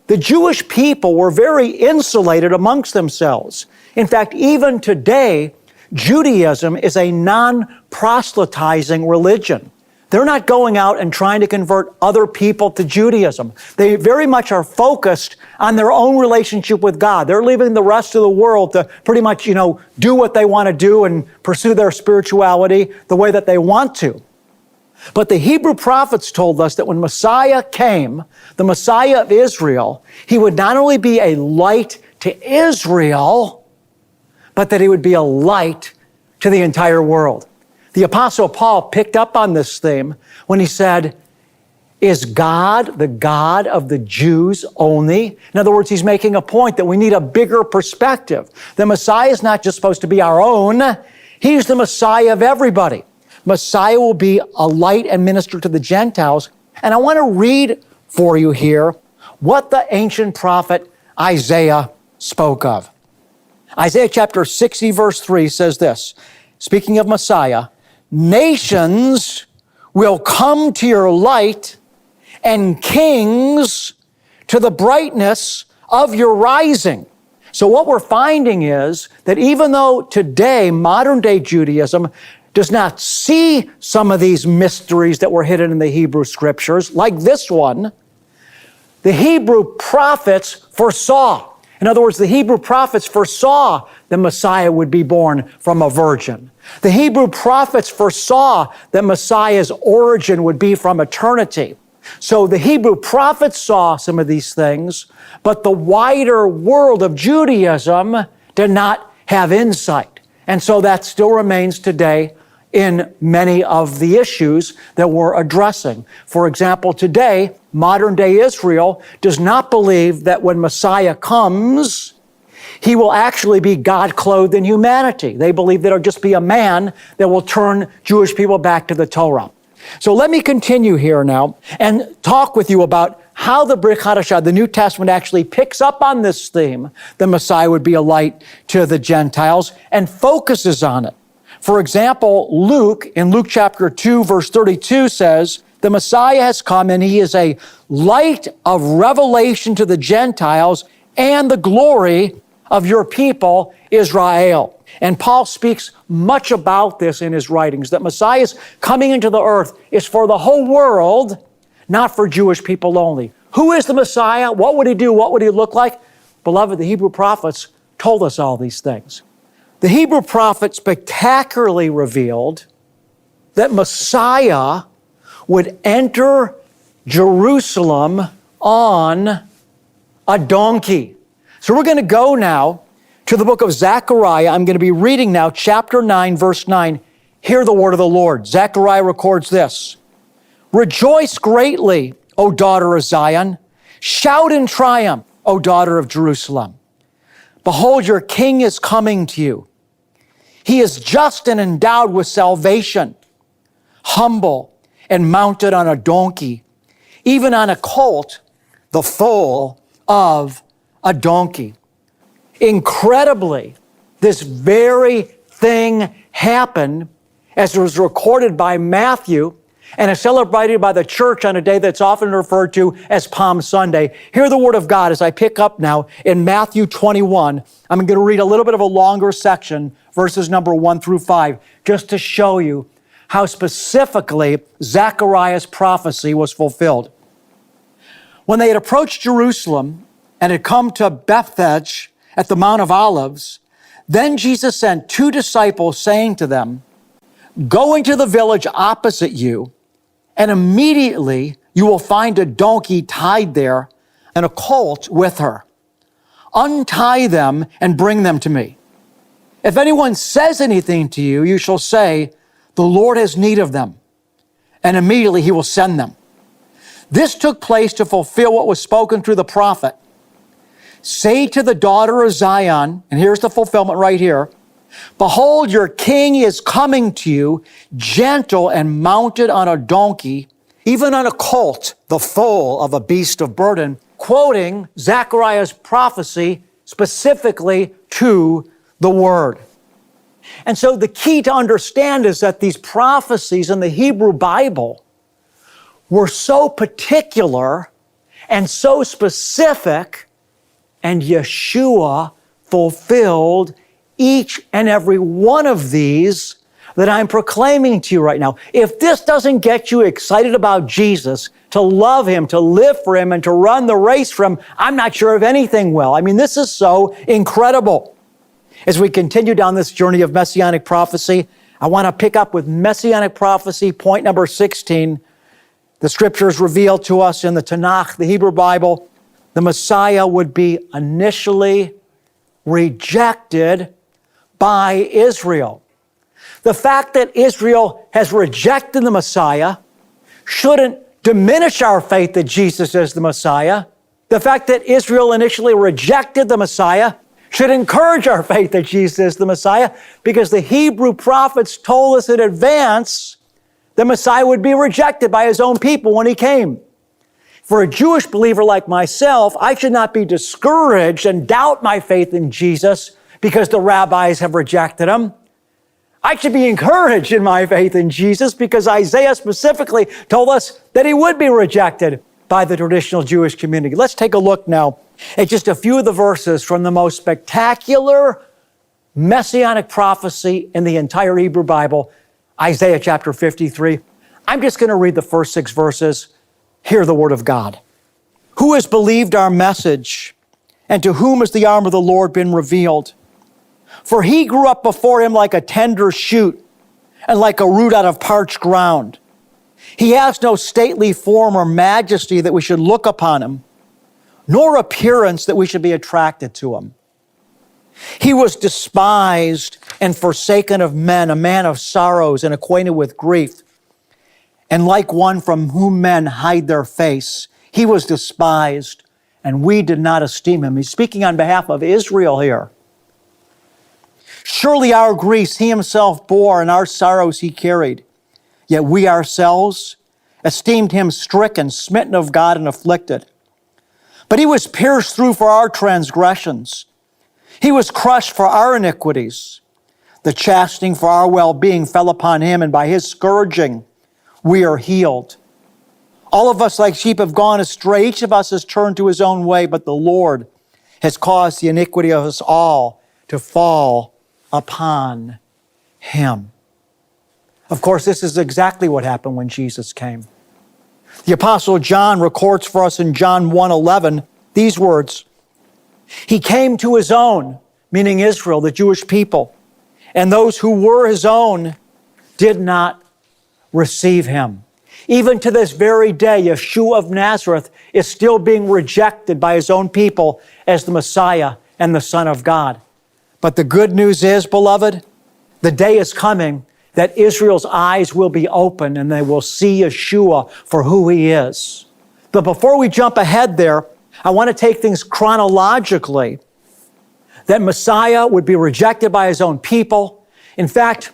The Jewish people were very insulated amongst themselves. In fact, even today, Judaism is a non-proselytizing religion. They're not going out and trying to convert other people to Judaism. They very much are focused on their own relationship with God. They're leaving the rest of the world to pretty much, do what they want to do and pursue their spirituality the way that they want to. But the Hebrew prophets told us that when Messiah came, the Messiah of Israel, he would not only be a light to Israel, but that he would be a light to the entire world. The Apostle Paul picked up on this theme when he said, is God the God of the Jews only? In other words, he's making a point that we need a bigger perspective. The Messiah is not just supposed to be our own. He's the Messiah of everybody. Messiah will be a light and minister to the Gentiles. And I want to read for you here what the ancient prophet Isaiah spoke of. Isaiah chapter 60, verse 3 says this, speaking of Messiah, nations will come to your light and kings to the brightness of your rising. So what we're finding is that even though today, modern day Judaism does not see some of these mysteries that were hidden in the Hebrew scriptures, like this one, the Hebrew prophets foresaw. In other words, the Hebrew prophets foresaw the Messiah would be born from a virgin. The Hebrew prophets foresaw that Messiah's origin would be from eternity. So the Hebrew prophets saw some of these things, but the wider world of Judaism did not have insight. And so that still remains today in many of the issues that we're addressing. For example, today, modern day Israel does not believe that when Messiah comes, he will actually be God clothed in humanity. They believe that it'll just be a man that will turn Jewish people back to the Torah. So let me continue here now and talk with you about how the Brit Hadashah, the New Testament, actually picks up on this theme, the Messiah would be a light to the Gentiles, and focuses on it. For example, Luke, in Luke chapter 2, verse 32 says, the Messiah has come and he is a light of revelation to the Gentiles and the glory of your people, Israel. And Paul speaks much about this in his writings, that Messiah's coming into the earth is for the whole world, not for Jewish people only. Who is the Messiah? What would he do? What would he look like? Beloved, the Hebrew prophets told us all these things. The Hebrew prophet spectacularly revealed that Messiah would enter Jerusalem on a donkey. So we're going to go now to the book of Zechariah. I'm going to be reading now chapter 9, verse 9. Hear the word of the Lord. Zechariah records this. Rejoice greatly, O daughter of Zion. Shout in triumph, O daughter of Jerusalem. Behold, your king is coming to you. He is just and endowed with salvation, humble and mounted on a donkey, even on a colt, the foal of a donkey. Incredibly, this very thing happened as it was recorded by Matthew and is celebrated by the church on a day that's often referred to as Palm Sunday. Hear the word of God as I pick up now in Matthew 21. I'm going to read a little bit of a longer section, verses number 1 through 5, just to show you how specifically Zechariah's prophecy was fulfilled. When they had approached Jerusalem and had come to Bethphage at the Mount of Olives, then Jesus sent 2 disciples, saying to them, go into the village opposite you, and immediately you will find a donkey tied there and a colt with her. Untie them and bring them to me. If anyone says anything to you, you shall say, the Lord has need of them, and immediately he will send them. This took place to fulfill what was spoken through the prophet. Say to the daughter of Zion, and here's the fulfillment right here, behold, your king is coming to you, gentle and mounted on a donkey, even on a colt, the foal of a beast of burden, quoting Zechariah's prophecy specifically to the word. And so the key to understand is that these prophecies in the Hebrew Bible were so particular and so specific, and Yeshua fulfilled each and every one of these that I'm proclaiming to you right now. If this doesn't get you excited about Jesus, to love Him, to live for Him, and to run the race for Him, I'm not sure if anything will. I mean, this is so incredible. As we continue down this journey of Messianic prophecy, I want to pick up with Messianic prophecy, point number 16. The Scriptures reveal to us in the Tanakh, the Hebrew Bible, the Messiah would be initially rejected by Israel. The fact that Israel has rejected the Messiah shouldn't diminish our faith that Jesus is the Messiah. The fact that Israel initially rejected the Messiah should encourage our faith that Jesus is the Messiah, because the Hebrew prophets told us in advance the Messiah would be rejected by His own people when He came. For a Jewish believer like myself, I should not be discouraged and doubt my faith in Jesus because the rabbis have rejected Him. I should be encouraged in my faith in Jesus because Isaiah specifically told us that He would be rejected by the traditional Jewish community. Let's take a look now at just a few of the verses from the most spectacular Messianic prophecy in the entire Hebrew Bible, Isaiah chapter 53. I'm just going to read the first 6 verses. Hear the word of God. Who has believed our message, and to whom has the arm of the Lord been revealed? For He grew up before Him like a tender shoot, and like a root out of parched ground. He has no stately form or majesty that we should look upon Him, nor appearance that we should be attracted to Him. He was despised and forsaken of men, a man of sorrows and acquainted with grief, and like one from whom men hide their face. He was despised, and we did not esteem Him. He's speaking on behalf of Israel here. Surely our griefs He Himself bore, and our sorrows He carried. Yet we ourselves esteemed Him stricken, smitten of God, and afflicted. But He was pierced through for our transgressions. He was crushed for our iniquities. The chastening for our well-being fell upon Him, and by His scourging we are healed. All of us like sheep have gone astray. Each of us has turned to his own way, but the Lord has caused the iniquity of us all to fall upon Him. Of course, this is exactly what happened when Jesus came. The Apostle John records for us in John 1:11 these words: He came to His own, meaning Israel, the Jewish people, and those who were His own did not receive Him. Even to this very day, Yeshua of Nazareth is still being rejected by His own people as the Messiah and the Son of God. But the good news is, beloved, the day is coming that Israel's eyes will be open and they will see Yeshua for who He is. But before we jump ahead there, I want to take things chronologically. That Messiah would be rejected by His own people. In fact,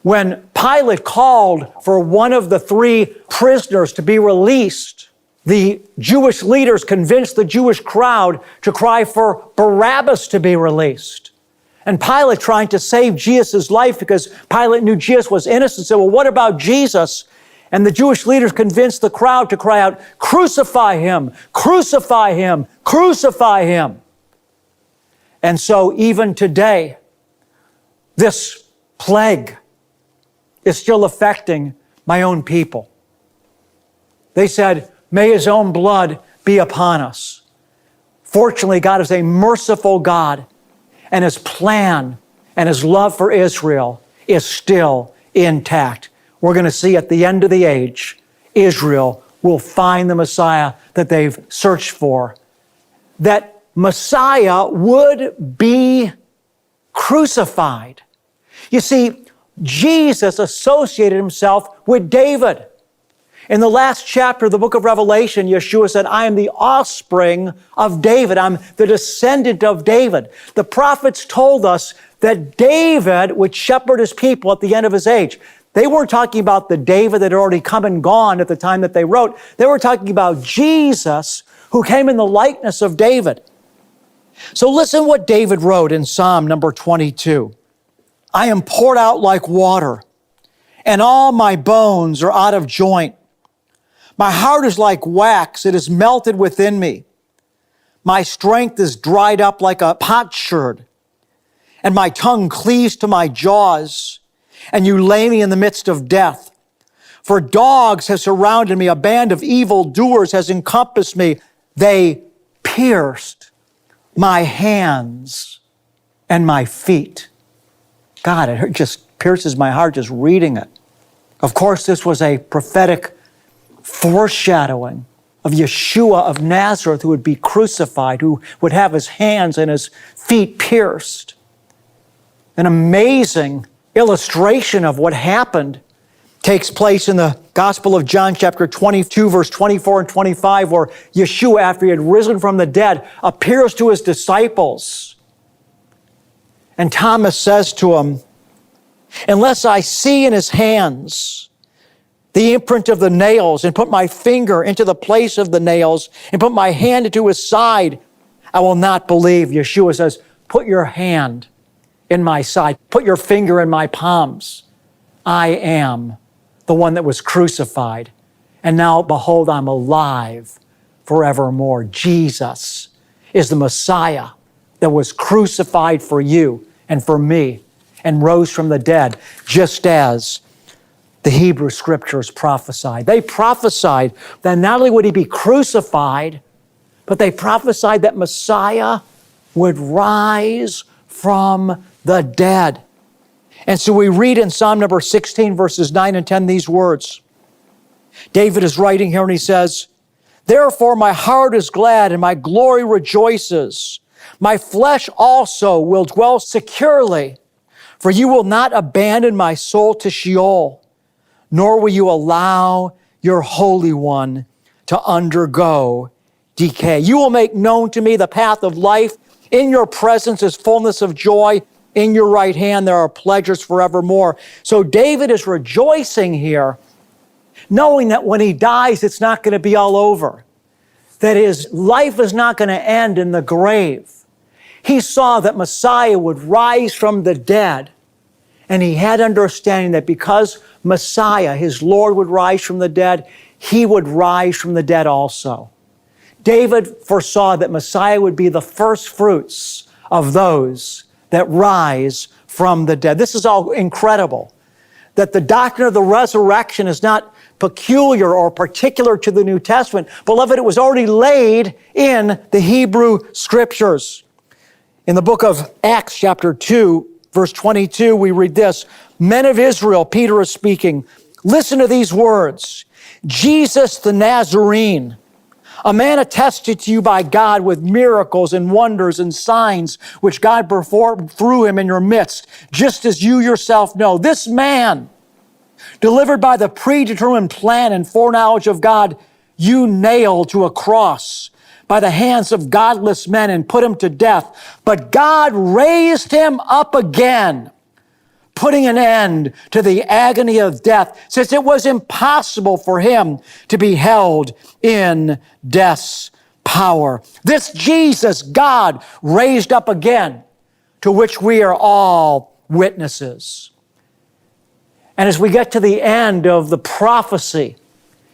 when Pilate called for one of the 3 prisoners to be released, the Jewish leaders convinced the Jewish crowd to cry for Barabbas to be released. And Pilate, trying to save Jesus' life because Pilate knew Jesus was innocent, said, well, what about Jesus? And the Jewish leaders convinced the crowd to cry out, crucify Him, crucify Him, crucify Him. And so even today, this plague is still affecting my own people. They said, may His own blood be upon us. Fortunately, God is a merciful God, and His plan and His love for Israel is still intact. We're going to see at the end of the age, Israel will find the Messiah that they've searched for. That Messiah would be crucified. You see, Jesus associated Himself with David. In the last chapter of the book of Revelation, Yeshua said, I am the offspring of David. I'm the descendant of David. The prophets told us that David would shepherd His people at the end of His age. They weren't talking about the David that had already come and gone at the time that they wrote. They were talking about Jesus, who came in the likeness of David. So listen what David wrote in Psalm number 22. I am poured out like water, and all my bones are out of joint. My heart is like wax, it is melted within me. My strength is dried up like a potsherd, and my tongue cleaves to my jaws, and you lay me in the midst of death. For dogs have surrounded me, a band of evildoers has encompassed me. They pierced my hands and my feet. God, it just pierces my heart just reading it. Of course, this was a prophetic foreshadowing of Yeshua of Nazareth, who would be crucified, who would have his hands and his feet pierced. An amazing illustration of what happened takes place in the Gospel of John, chapter 22, verse 24 and 25, where Yeshua, after he had risen from the dead, appears to his disciples. And Thomas says to him, unless I see in his hands the imprint of the nails, and put my finger into the place of the nails, and put my hand into his side, I will not believe. Yeshua says, put your hand in my side, put your finger in my palms. I am the one that was crucified, and now behold, I'm alive forevermore. Jesus is the Messiah that was crucified for you and for me, and rose from the dead, just as the Hebrew Scriptures prophesied. They prophesied that not only would he be crucified, but they prophesied that Messiah would rise from the dead. And so we read in Psalm number 16, verses 9 and 10, these words. David is writing here and he says, therefore my heart is glad and my glory rejoices. My flesh also will dwell securely, for you will not abandon my soul to Sheol, nor will you allow your Holy One to undergo decay. You will make known to me the path of life. In your presence is fullness of joy. In your right hand there are pleasures forevermore. So David is rejoicing here, knowing that when he dies, it's not going to be all over, that his life is not going to end in the grave. He saw that Messiah would rise from the dead, and he had understanding that because Messiah, his Lord, would rise from the dead, he would rise from the dead also. David foresaw that Messiah would be the first fruits of those that rise from the dead. This is all incredible, that the doctrine of the resurrection is not peculiar or particular to the New Testament. Beloved, it was already laid in the Hebrew Scriptures. In the book of Acts, chapter 2, verse 22, we read this. Men of Israel, Peter is speaking, listen to these words. Jesus the Nazarene, a man attested to you by God with miracles and wonders and signs which God performed through him in your midst, just as you yourself know. This man, delivered by the predetermined plan and foreknowledge of God, you nailed to a cross by the hands of godless men and put him to death. But God raised him up again, putting an end to the agony of death, since it was impossible for him to be held in death's power. This Jesus God raised up again, to which we are all witnesses. And as we get to the end of the prophecy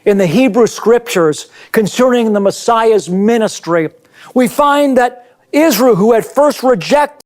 in the Hebrew Scriptures concerning the Messiah's ministry, we find that Israel, who had first rejected